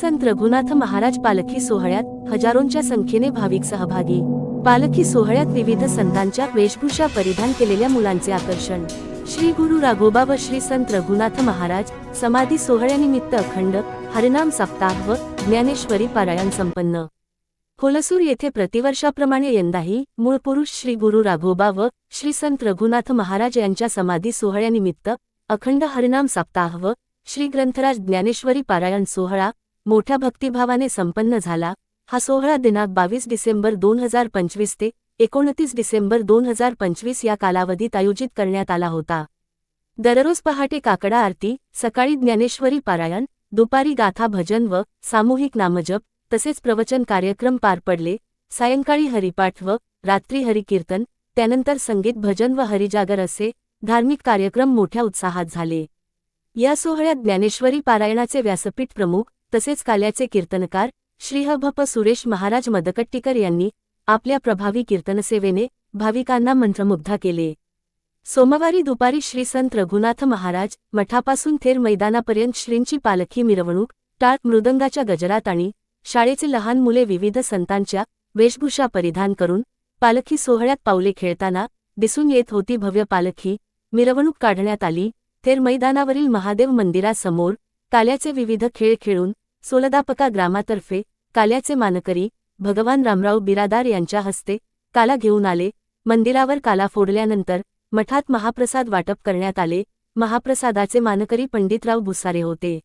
संत रघुनाथ महाराज पालखी सोहळ्यात हजारोंच्या संख्येने भाविक सहभागी। पालखी सोहळ्यात विविध संतांच्या वेशभूषा परिधान केलेल्या मुलांचे आकर्षण। श्री गुरु राघोबा व श्री संत रघुनाथ महाराज समाधी सोहळ्यानिमित्त अखंड हरिनाम सप्ताह व ज्ञानेश्वरी पारायण संपन्न। होलसूर येथे प्रतिवर्षाप्रमाणे यंदाही मूळ पुरुष श्री गुरु राघोबा व श्री संत रघुनाथ महाराज यांच्या समाधी सोहळ्यानिमित्त अखंड हरिनाम सप्ताह व श्री ग्रंथराज ज्ञानेश्वरी पारायण सोहळा मोठ्या भक्तिभावाने संपन्न झाला। हा सोहळा दिनांक 22 डिसेंबर 2025 ते 29 डिसेंबर 2025 या कालावधीत आयोजित करण्यात आला होता। दररोज पहाटे काकडा आरती, सकाळी ज्ञानेश्वरी पारायण, दुपारी गाथा भजन व सामूहिक नामजप तसेच प्रवचन कार्यक्रम पार पडले। सायंकाळी हरिपाठ व रात्री हरिकीर्तन, त्यानंतर संगीत भजन व हरिजागर असे धार्मिक कार्यक्रम मोठ्या उत्साहात झाले। या सोहळ्यात ज्ञानेश्वरी पारायणाचे व्यासपीठ प्रमुख तसेच काल्याचे कीर्तनकार श्री ह.भ.प. सुरेश महाराज मदकट्टीकर यांनी आपल्या प्रभावी कीर्तनसेवेने भाविकांना मंत्रमुग्ध केले। सोमवारी दुपारी श्री संत रघुनाथ महाराज मठापासून थेर मैदानापर्यंत श्रींची पालखी मिरवणूक टाळ मृदंगाच्या गजरात आणि शाळेचे लहान मुले विविध संतांच्या वेशभूषा परिधान करून पालखी सोहळ्यात पावले खेळताना दिसून येत होती। भव्य पालखी मिरवणूक काढण्यात आली। थेर मैदानावरील महादेव मंदिरासमोर काल्याचे विविध खेळ खेळून सोलदापका ग्रामातर्फे काल्याचे मानकरी भगवान रामराव बिरादार यांच्या हस्ते काला घेऊन आले। मंदिरावर काला फोडल्यानंतर मठात महाप्रसाद वाटप करण्यात आले। महाप्रसादाचे मानकरी पंडितराव भुसारे होते।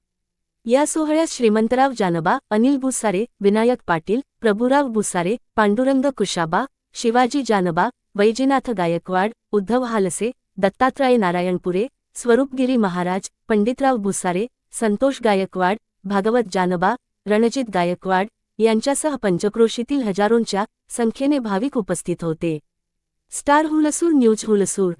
या सोहळ्यात श्रीमंतराव जानबा, अनिल भुसारे, विनायक पाटील, प्रभुराव भुसारे, पांडुरंग कुशाबा, शिवाजी जानबा, वैजनाथ गायकवाड, उद्धव हालसे, दत्तात्रय नारायणपुरे, स्वरूपगिरी महाराज, पंडितराव भुसारे, संतोष गायकवाड, भागवत जानबा, रणजित गायकवाड यांच्यासह पंचक्रोशीतील हजारोंच्या संख्येने भाविक उपस्थित होते। Star Hulsoor news Hulsoor.